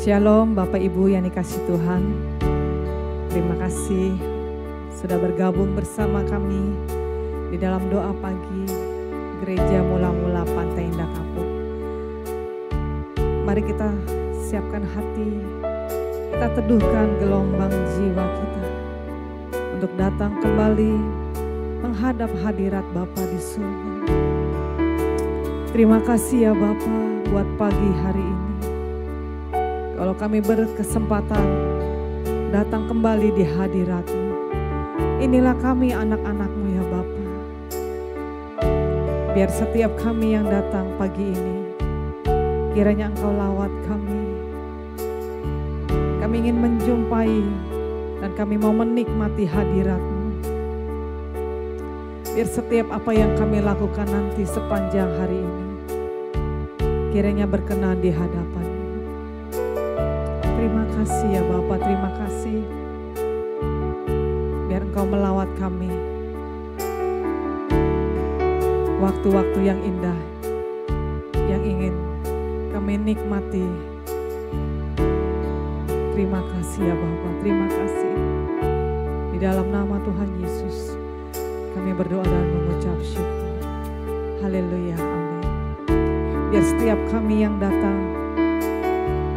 Shalom Bapak Ibu yang dikasihi Tuhan. Terima kasih sudah bergabung bersama kami di dalam doa pagi Gereja Mula-Mula Pantai Indah Kapuk. Mari kita siapkan hati, kita teduhkan gelombang jiwa kita untuk datang kembali menghadap hadirat Bapa di surga. Terima kasih ya Bapa buat pagi hari ini. Kalau kami berkesempatan datang kembali di hadirat-Mu, inilah kami anak-anak-Mu ya Bapa. Biar setiap kami yang datang pagi ini, kiranya Engkau lawat kami. Kami ingin menjumpai dan kami mau menikmati hadirat-Mu. Biar setiap apa yang kami lakukan nanti sepanjang hari ini, kiranya berkenan di hadapan-Mu. Terima kasih ya Bapa, terima kasih. Biar Engkau melawat kami. Waktu-waktu yang indah, yang ingin kami nikmati. Terima kasih ya Bapa, terima kasih. Di dalam nama Tuhan Yesus, kami berdoa dan mengucap syukur. Haleluya, amin. Biar setiap kami yang datang,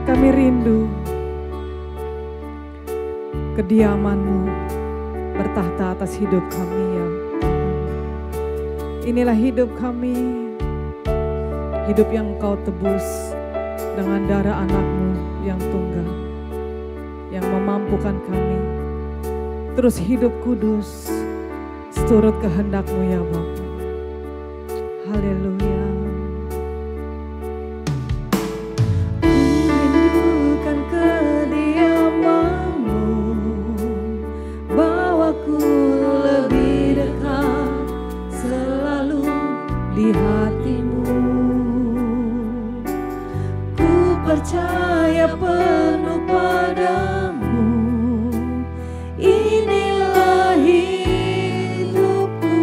kami rindu kediaman-Mu bertahta atas hidup kami ya Tuhan. Inilah hidup kami, hidup yang Engkau tebus dengan darah anak-Mu yang tunggal, yang memampukan kami terus hidup kudus seturut kehendak-Mu ya Bapa. Haleluya. Percaya penuh padamu, inilah hidupku.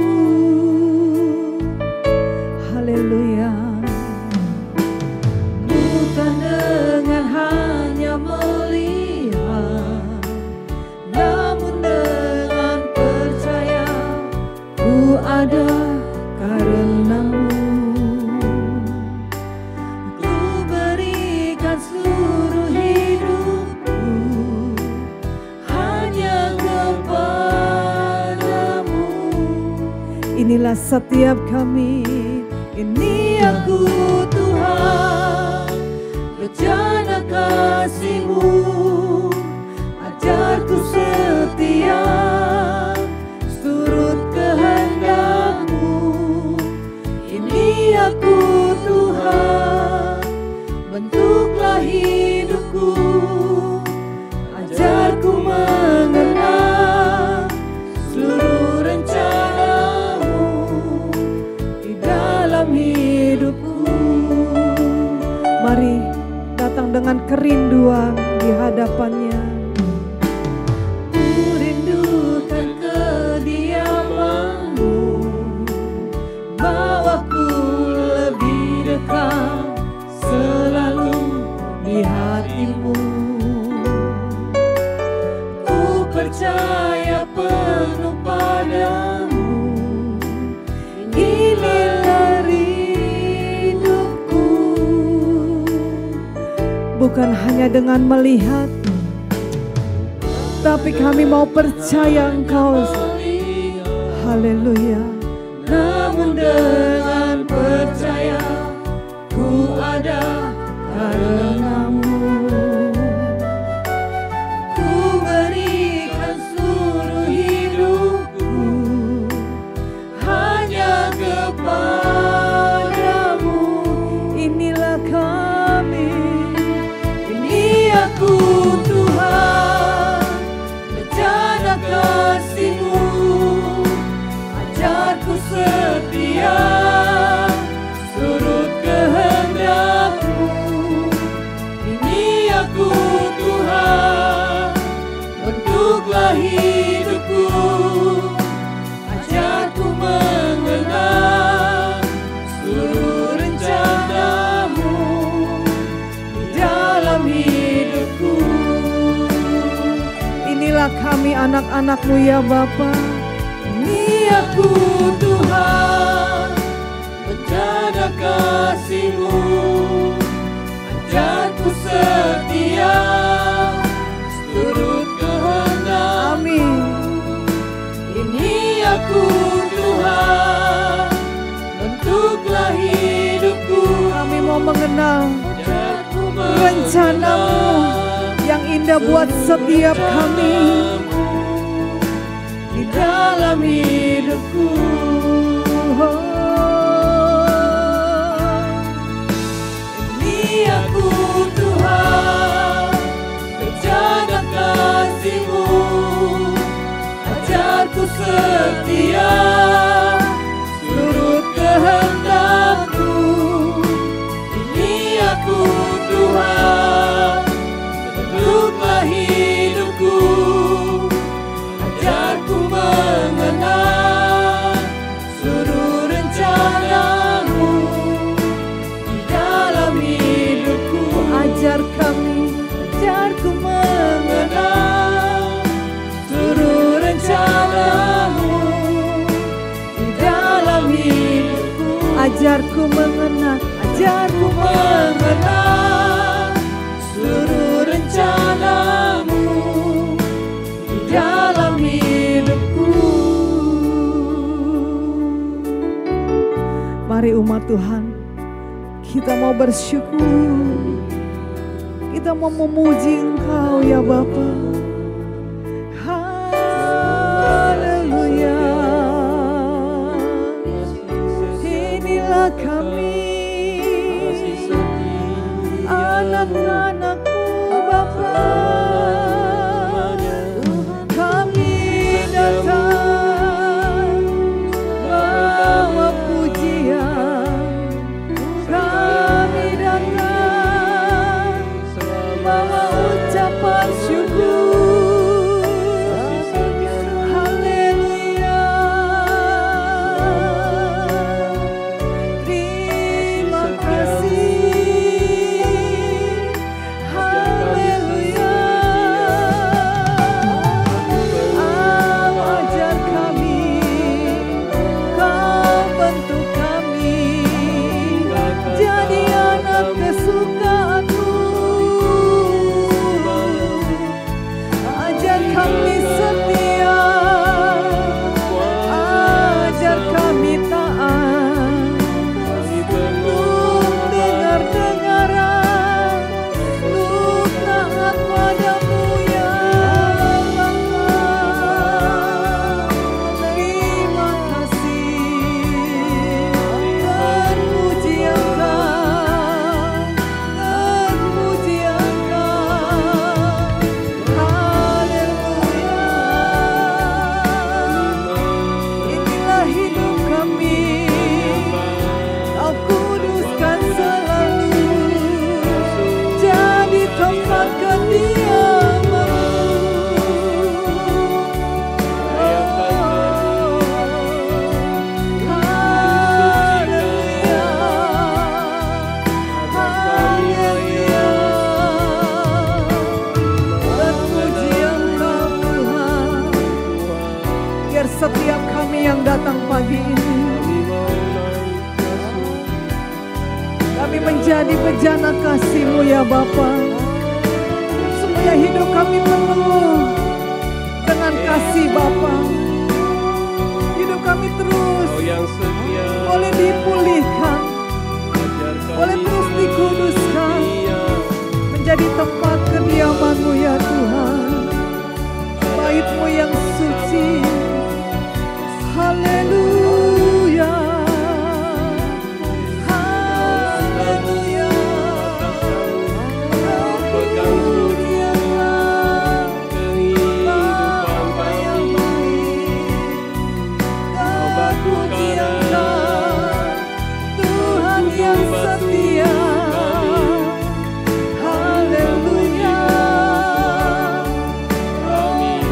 Haleluya. Bukan dengan hanya melihat, namun dengan percaya ku ada karena-Mu. Inilah setiap kami, ini aku Tuhan, rencana kasih-Mu, ajarku setia, turut kehendak-Mu. Ini aku Tuhan, bentuklah hidupku, ajarku mengenal seluruh rencana hidupku. Mari datang dengan kerinduan di hadapan-Nya. Ku rindukan kediaman-Mu, bawaku lebih dekat selalu di hati-Mu. Ku percaya penuh padamu, inilah ridhoku. Bukan hanya dengan melihat, tapi kami mau percaya Engkau. Haleluya. Namun dengan percaya ku ada karena-Mu. Ku berikan seluruh hidupku hanya kepada-Mu. Inilah kami, ini aku Tuhan, rencana kasih-Mu, ajarku setia. kami anak-anak-Mu ya Bapa. Ini aku Tuhan, bencana kasih-Mu, ajarku setia, turut kehendak. Amin. Ini aku Tuhan, bentuklah hidupku. Kami mau mengenal Ajarku rencana-Mu yang indah buat setiap kami di dalam hidupku. Ini aku Tuhan, rencana kasih-Mu, ajarku setia, turut kehendak-Mu. Ini aku Tuhan, bentuklah hidupku, ajarku mengenal seluruh rencana-Mu di dalam hidupku. Ajarku mengenal seluruh rencana-Mu di dalam hidupku. ajarku mengenal Seluruh rencana-Mu di dalam hidupku. Mari umat Tuhan, kita mau bersyukur, kita mau memuji Engkau ya Bapa. Haleluya. Inilah kami, anak-anak-Mu Bapa. Kami datang bawa pujian, kami datang bawa ucapan syukur. Haleluya. Terima kasih. Haleluya. Ajar kami, Kau bentuk kami jadi anak kesukaan-Mu. Ajar kami setia, ajar kami taat, dengar-dengaran, taat padamu ya Bapa. Terima kasih, terpuji Engkau. Haleluya. Inilah hidup kami, Kau kuduskan selalu, jadi tempat kediaman-Mu. Haleluya. Haleluya. Terpuji Engkau Tuhan. Biar setiap kami yang datang pagi ini, kami menjadi bejana kasih-Mu ya Bapa. Supaya hidup kami penuh dengan kasih Bapa. Hidup kami terus boleh dipulihkan, boleh terus dikuduskan, menjadi tempat kediaman-Mu ya Tuhan. Bait-Mu yang suci. Haleluya. Haleluya. Terpuji Engkau, Bapa yang baik. Terpuji Engkau, Tuhan yang setia. Haleluya.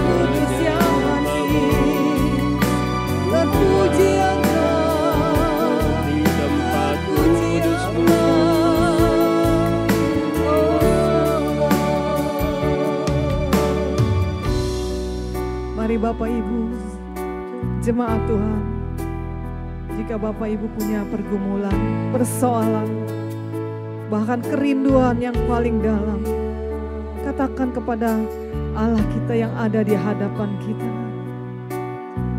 Kudus yang manis. Terpuji Engkau, terpuji Engkau. Bapak Ibu, jemaat Tuhan, jika Bapak Ibu punya pergumulan, persoalan, bahkan kerinduan yang paling dalam, katakan kepada Allah kita yang ada di hadapan kita.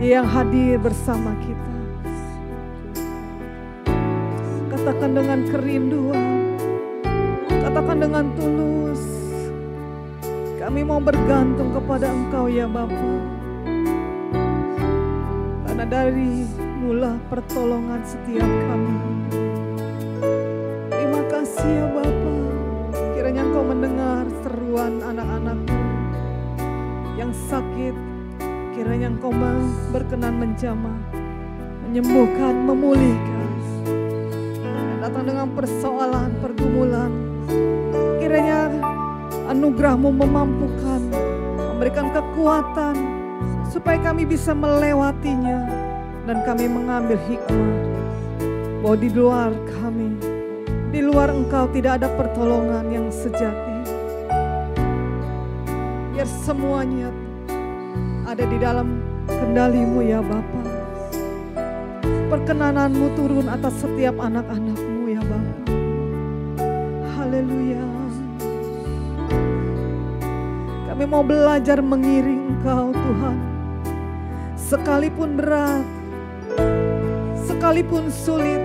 Dia yang hadir bersama kita. Katakan dengan kerinduan, katakan dengan tulus, kami mau bergantung kepada Engkau ya Bapa. Karena dari mula pertolongan setiap kami. Terima kasih ya Bapa. Kiranya Engkau mendengar seruan anak-anak-Mu yang sakit. Kiranya Engkau berkenan menjamah, menyembuhkan, memulihkan. Yang datang dengan persoalan, pergumulan, kiranya anugerah-Mu memampukan, memberikan kekuatan, supaya kami bisa melewatinya. Dan kami mengambil hikmah, bahwa di luar kami, di luar Engkau tidak ada pertolongan yang sejati. Biar semuanya ada di dalam kendali-Mu ya Bapa. Perkenanan-Mu turun atas setiap anak-anak-Mu ya Bapa. Haleluya. Kami mau belajar mengiring Engkau Tuhan. Sekalipun berat, sekalipun sulit,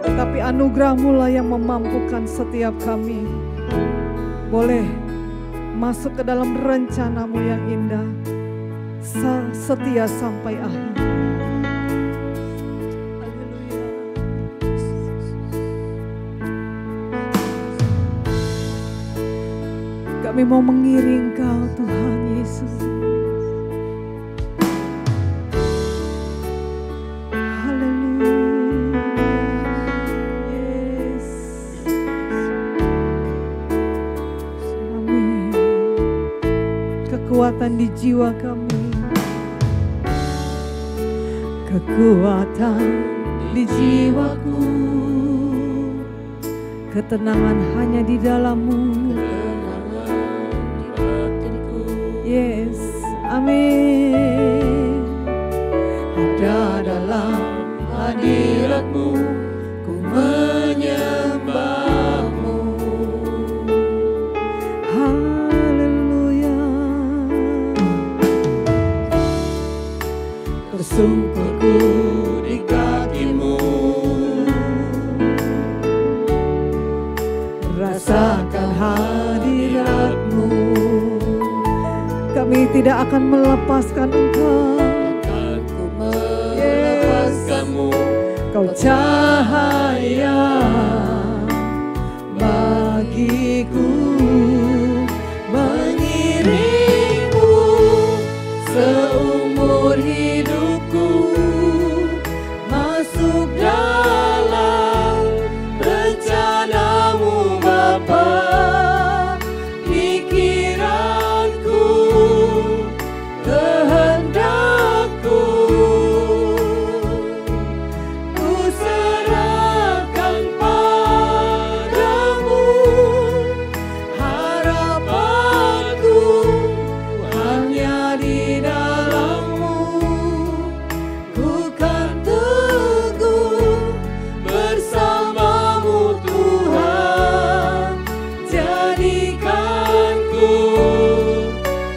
tapi anugerah-Mu lah yang memampukan setiap kami boleh masuk ke dalam rencana-Mu yang indah, setia sampai akhir. Haleluya. Kami mau mengiring Kau Tuhan Yesus. Kekuatan di jiwa kami, kekuatan di jiwaku, ketenangan hanya di dalam-Mu. Yes, amin. Ada dalam hadirat-Mu, ku menyembah-Mu. Tersungkurku di kaki-Mu, rasakan hadirat-Mu. Kami tidak akan melepaskan Engkau, Akan ku melepaskan-Mu. Kau cahaya bagiku, mengiring-Mu seumur hidupku, masuk dalam rencana-Mu Bapa. Pikiranku, kehendakku, ku serahkan padamu. Harapanku hanya di dalam-Mu, ku kan teguh bersama-Mu Tuhan. Jadikanku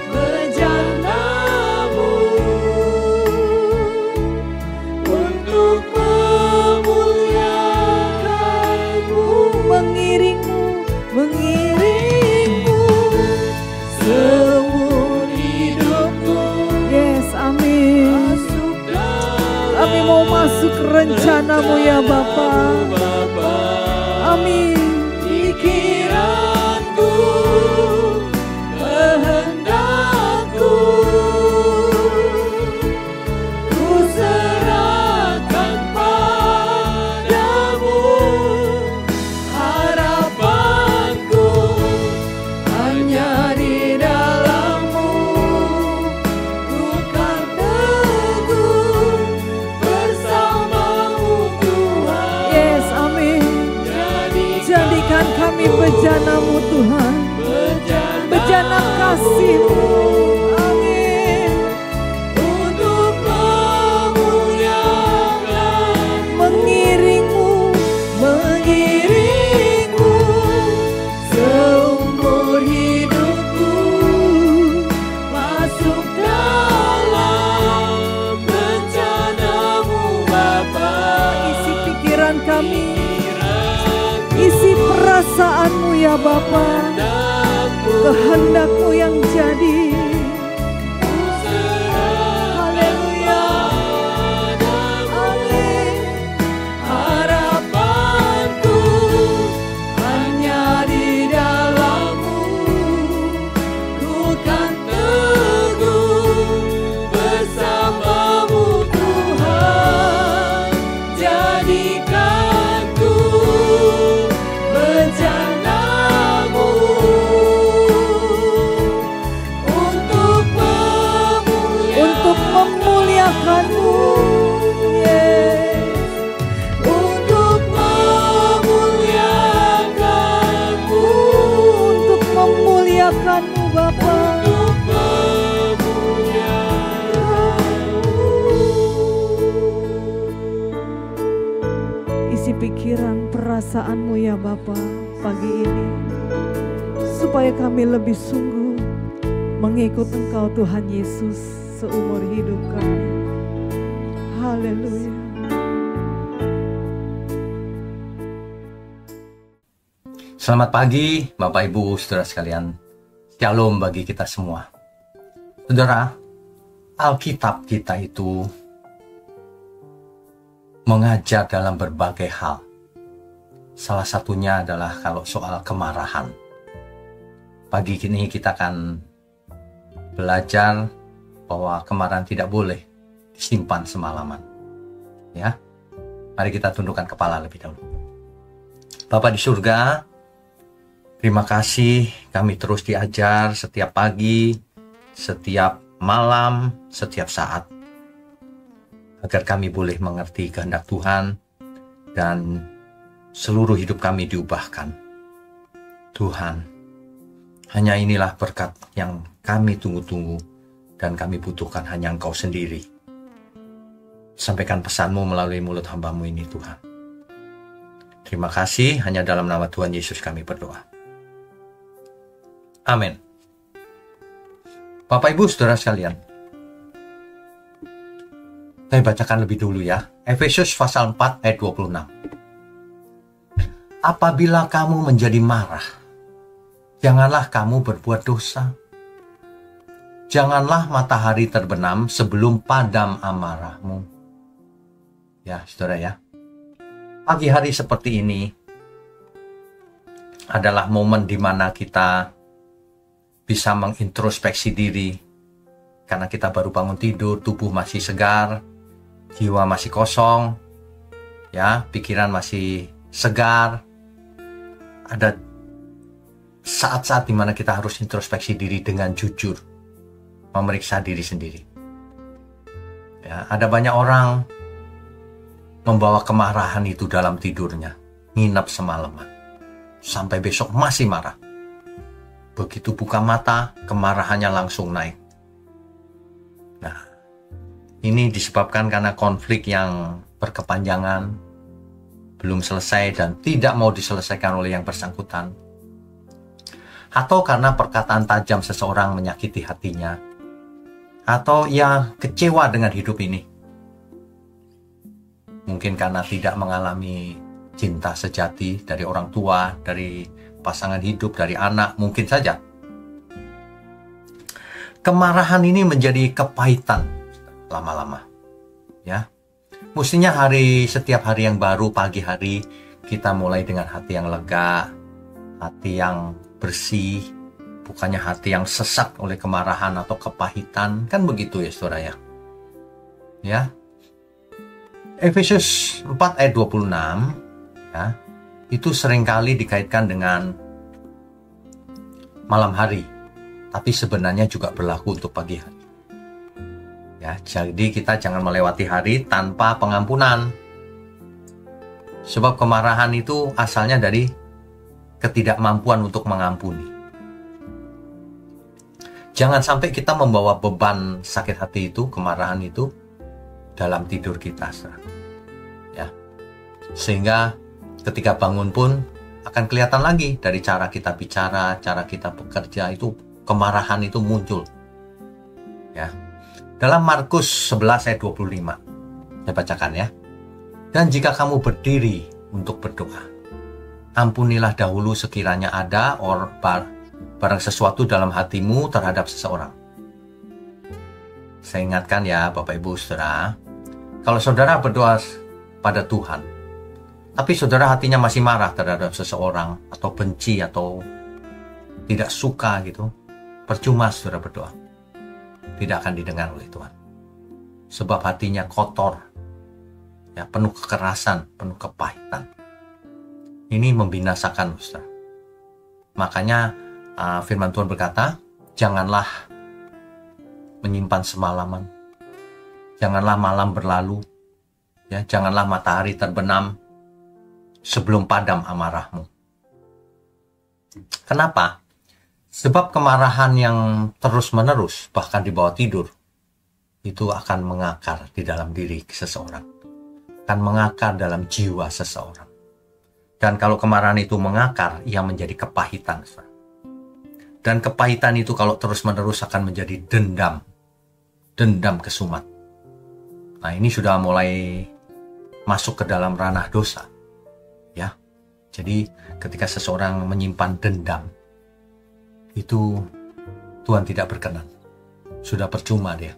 bejana-Mu untuk memuliakan-Mu. mengiring-Mu, Mengiring-Mu seumur hidupku, Yes, amin. masuk dalam Kami mau masuk ke rencana-Mu ya Bapa. Bapa. Amin. Pikiranku, kehendakku, ku serahkan padamu. Harapanku hanya di dalam-Mu, ku kan teguh bersama-Mu Tuhan. Yes, amin. Jadikan kami bejana-Mu Tuhan, bejana kasih-Mu. Amin. pikiran kami. Isi perasaanmu ya Bapa, kehendak-Mu yang jadi. Haleluya. Amin. Harapanku hanya di dalam-Mu, ku kan teguh bersama-Mu Tuhan. Jadikan ku bencana-Mu untuk memuliakan-Mu. Yes. untuk memuliakan-Mu, Untuk memuliakan-Mu Bapa. untuk memuliakan-Mu. Isi pikiran perasaan-Mu ya Bapa pagi ini, supaya kami lebih sungguh mengikut Engkau Tuhan Yesus seumur hidup kami. Haleluya. Selamat pagi Bapak Ibu Saudara sekalian. Shalom bagi kita semua. Saudara, Alkitab kita itu mengajar dalam berbagai hal. Salah satunya adalah kalau soal kemarahan. Pagi ini kita akan belajar bahwa kemarahan tidak boleh disimpan semalaman. Ya, mari kita tundukkan kepala lebih dahulu. Bapa di surga, terima kasih kami terus diajar setiap pagi, setiap malam, setiap saat, agar kami boleh mengerti kehendak Tuhan dan seluruh hidup kami diubahkan. Tuhan, hanya inilah berkat yang kami tunggu-tunggu dan kami butuhkan, hanya Engkau sendiri. Sampaikan pesan-Mu melalui mulut hamba-Mu ini Tuhan. Terima kasih, hanya dalam nama Tuhan Yesus kami berdoa. Amin. Bapak Ibu Saudara sekalian, saya bacakan lebih dulu ya. Efesus pasal 4 ayat 26. Apabila kamu menjadi marah, janganlah kamu berbuat dosa. Janganlah matahari terbenam sebelum padam amarahmu. Ya, saudara ya. Pagi hari seperti ini adalah momen di mana kita bisa mengintrospeksi diri. Karena kita baru bangun tidur, tubuh masih segar, jiwa masih kosong, ya, pikiran masih segar. Ada saat-saat di mana kita harus introspeksi diri dengan jujur, memeriksa diri sendiri. Ya, ada banyak orang membawa kemarahan itu dalam tidurnya, nginep semalaman, sampai besok masih marah. Begitu buka mata, kemarahannya langsung naik. Nah, ini disebabkan karena konflik yang berkepanjangan, belum selesai dan tidak mau diselesaikan oleh yang bersangkutan. Atau karena perkataan tajam seseorang menyakiti hatinya. Atau ia kecewa dengan hidup ini. Mungkin karena tidak mengalami cinta sejati dari orang tua, dari pasangan hidup, dari anak, mungkin saja. Kemarahan ini menjadi kepahitan lama-lama. Ya. Mestinya setiap hari yang baru, pagi hari, kita mulai dengan hati yang lega, hati yang bersih, bukannya hati yang sesak oleh kemarahan atau kepahitan. Kan begitu ya saudara ya. Ya. Efesus 4 ayat 26 ya, itu seringkali dikaitkan dengan malam hari, tapi sebenarnya juga berlaku untuk pagi hari. Ya, jadi kita jangan melewati hari tanpa pengampunan. Sebab kemarahan itu asalnya dari ketidakmampuan untuk mengampuni. Jangan sampai kita membawa beban sakit hati itu, kemarahan itu dalam tidur kita. Ya. Sehingga ketika bangun pun akan kelihatan lagi dari cara kita bicara, cara kita bekerja, itu kemarahan itu muncul. Ya. Dalam Markus 11 ayat 25. Saya bacakan ya. Dan jika kamu berdiri untuk berdoa, ampunilah dahulu sekiranya ada barang sesuatu dalam hatimu terhadap seseorang. Saya ingatkan ya Bapak Ibu Saudara, kalau saudara berdoa pada Tuhan, tapi saudara hatinya masih marah terhadap seseorang, atau benci, atau tidak suka gitu, percuma saudara berdoa. Tidak akan didengar oleh Tuhan. Sebab hatinya kotor, ya, penuh kekerasan, penuh kepahitan. Ini membinasakan saudara. Makanya firman Tuhan berkata, janganlah menyimpan semalaman. Janganlah malam berlalu. Ya, janganlah matahari terbenam sebelum padam amarahmu. Kenapa? Sebab kemarahan yang terus-menerus, bahkan di bawah tidur, itu akan mengakar di dalam diri seseorang. Akan mengakar dalam jiwa seseorang. Dan kalau kemarahan itu mengakar, ia menjadi kepahitan. Dan kepahitan itu kalau terus-menerus akan menjadi dendam. Dendam kesumat. Nah, ini sudah mulai masuk ke dalam ranah dosa. Ya. Jadi ketika seseorang menyimpan dendam, itu Tuhan tidak berkenan. Sudah percuma dia.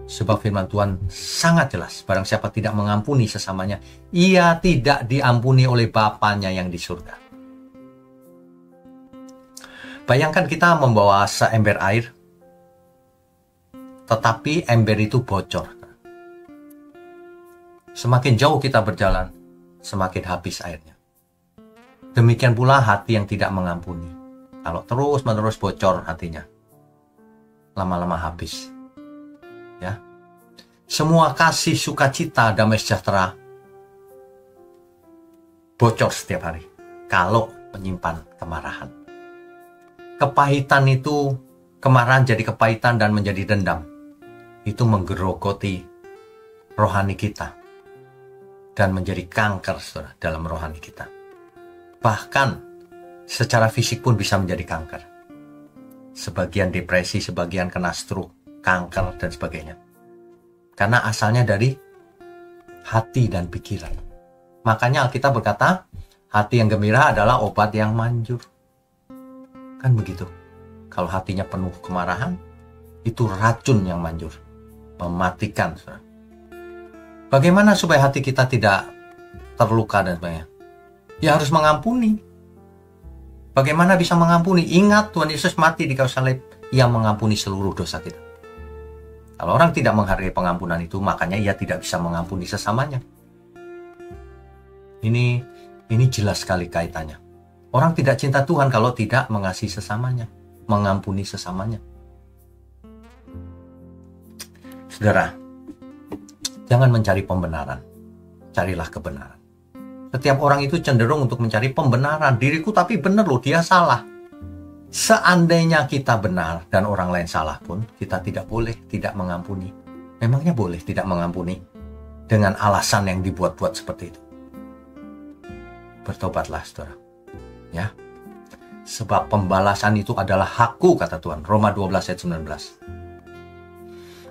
Sebab firman Tuhan sangat jelas, barang siapa tidak mengampuni sesamanya, ia tidak diampuni oleh Bapanya yang di surga. Bayangkan kita membawa seember air, tetapi ember itu bocor. Semakin jauh kita berjalan, semakin habis airnya. Demikian pula hati yang tidak mengampuni. Kalau terus-menerus bocor hatinya, lama-lama habis. Ya. Semua kasih, sukacita, damai sejahtera bocor setiap hari kalau menyimpan kemarahan. Kepahitan itu, kemarahan jadi kepahitan dan menjadi dendam. Itu menggerogoti rohani kita dan menjadi kanker saudara, dalam rohani kita. Bahkan secara fisik pun bisa menjadi kanker. Sebagian depresi, sebagian kena stroke, kanker, dan sebagainya. Karena asalnya dari hati dan pikiran. Makanya Alkitab berkata, hati yang gembira adalah obat yang manjur. Kan begitu. Kalau hatinya penuh kemarahan, itu racun yang manjur. Mematikan. Saudara. Bagaimana supaya hati kita tidak terluka dan sebagainya? Ya harus mengampuni. Bagaimana bisa mengampuni? Ingat Tuhan Yesus mati di kayu salib. Ia mengampuni seluruh dosa kita. Kalau orang tidak menghargai pengampunan itu, makanya ia tidak bisa mengampuni sesamanya. Ini jelas sekali kaitannya. Orang tidak cinta Tuhan kalau tidak mengasihi sesamanya, mengampuni sesamanya. Saudara, jangan mencari pembenaran, carilah kebenaran. Setiap orang itu cenderung untuk mencari pembenaran. Diriku tapi benar loh, dia salah. Seandainya kita benar dan orang lain salah pun, kita tidak boleh tidak mengampuni. Memangnya boleh tidak mengampuni dengan alasan yang dibuat-buat seperti itu? Bertobatlah saudara. Ya. Sebab pembalasan itu adalah hakku, kata Tuhan. Roma 12 ayat 19.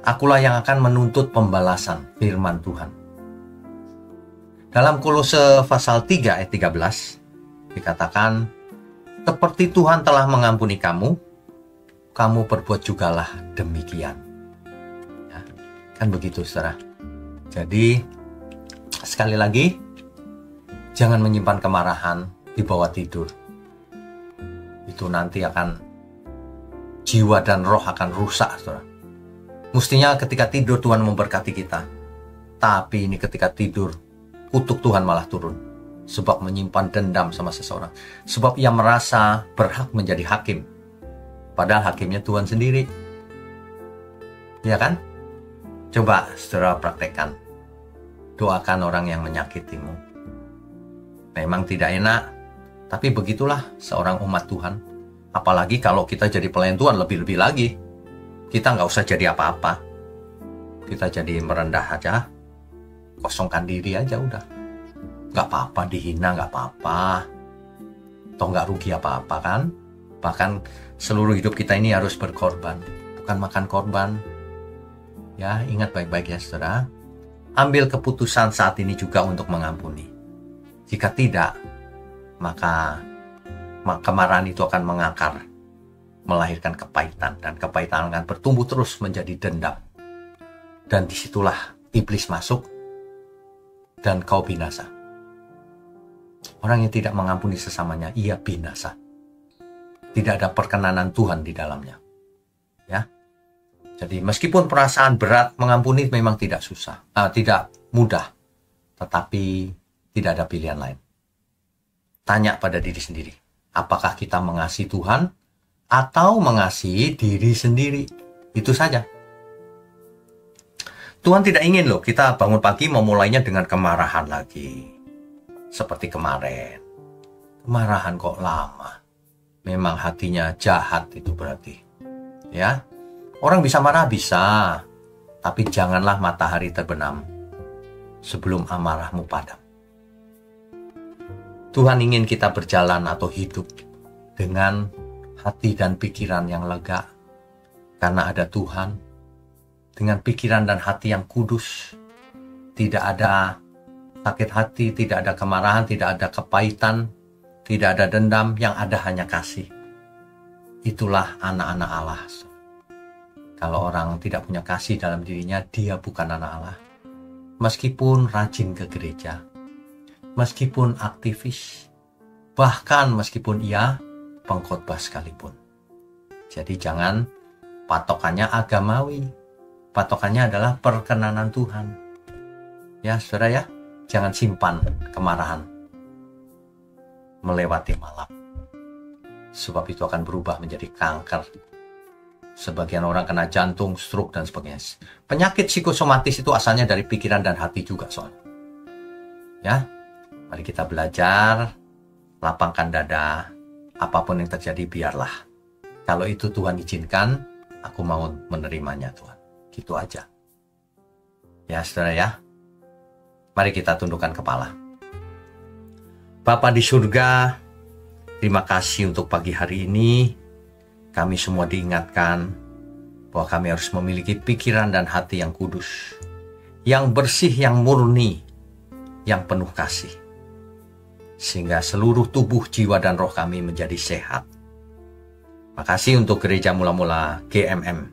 Akulah yang akan menuntut pembalasan, firman Tuhan. Dalam Kolose pasal 3 ayat 13 dikatakan, seperti Tuhan telah mengampuni kamu, kamu perbuat jugalah demikian. Ya, kan begitu saudara. Jadi sekali lagi, jangan menyimpan kemarahan di bawah tidur. Itu nanti akan jiwa dan roh akan rusak saudara. Mestinya ketika tidur Tuhan memberkati kita. Tapi ini ketika tidur, kutuk Tuhan malah turun. Sebab menyimpan dendam sama seseorang. Sebab ia merasa berhak menjadi hakim. Padahal hakimnya Tuhan sendiri. Ya kan? Coba saudara praktekkan. Doakan orang yang menyakitimu. Memang tidak enak. Tapi begitulah seorang umat Tuhan. Apalagi kalau kita jadi pelayan Tuhan lebih-lebih lagi. Kita nggak usah jadi apa-apa. Kita jadi merendah aja. Kosongkan diri aja udah. Nggak apa-apa dihina, nggak apa-apa. Toh nggak rugi apa-apa kan. Bahkan seluruh hidup kita ini harus berkorban. Bukan makan korban. Ya ingat baik-baik ya saudara. ambil keputusan saat ini juga untuk mengampuni. Jika tidak, maka kemarahan itu akan mengakar, melahirkan kepahitan, dan kepahitan akan bertumbuh terus menjadi dendam. Dan disitulah iblis masuk dan kau binasa. Orang yang tidak mengampuni sesamanya, ia binasa. Tidak ada perkenanan Tuhan di dalamnya. Ya. Jadi meskipun perasaan berat, mengampuni memang tidak susah, tidak mudah, tetapi tidak ada pilihan lain. Tanya pada diri sendiri, apakah kita mengasihi Tuhan atau mengasihi diri sendiri? Itu saja. Tuhan tidak ingin loh kita bangun pagi memulainya dengan kemarahan lagi. Seperti kemarin. Kemarahan kok lama. Memang hatinya jahat itu berarti. Ya. Orang bisa marah bisa. Tapi janganlah matahari terbenam sebelum amarahmu padam. Tuhan ingin kita berjalan atau hidup dengan hati dan pikiran yang lega. Karena ada Tuhan. Dengan pikiran dan hati yang kudus. Tidak ada sakit hati, tidak ada kemarahan, tidak ada kepahitan, tidak ada dendam, yang ada hanya kasih. Itulah anak-anak Allah. Kalau orang tidak punya kasih dalam dirinya, dia bukan anak Allah. Meskipun rajin ke gereja, meskipun aktivis, bahkan meskipun ia pengkhotbah sekalipun. Jadi jangan patokannya agamawi. Patokannya adalah perkenanan Tuhan. Ya, saudara ya, jangan simpan kemarahan melewati malam. Sebab itu akan berubah menjadi kanker. Sebagian orang kena jantung, stroke, dan sebagainya. Penyakit psikosomatis itu asalnya dari pikiran dan hati juga soalnya. Ya, mari kita belajar, lapangkan dada, apapun yang terjadi biarlah. Kalau itu Tuhan izinkan, aku mau menerimanya Tuhan. Gitu aja. Ya, saudara ya. Mari kita tundukkan kepala. Bapa di surga, terima kasih untuk pagi hari ini. Kami semua diingatkan bahwa kami harus memiliki pikiran dan hati yang kudus, yang bersih, yang murni, yang penuh kasih. Sehingga seluruh tubuh, jiwa, dan roh kami menjadi sehat. Makasih untuk gereja mula-mula GMM.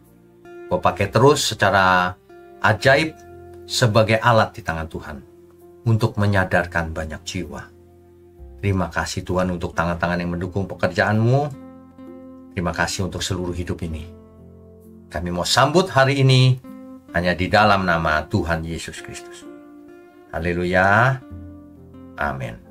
Kau pakai terus secara ajaib sebagai alat di tangan Tuhan untuk menyadarkan banyak jiwa. Terima kasih Tuhan untuk tangan-tangan yang mendukung pekerjaanmu. Terima kasih untuk seluruh hidup ini. Kami mau sambut hari ini hanya di dalam nama Tuhan Yesus Kristus. Haleluya. Amin.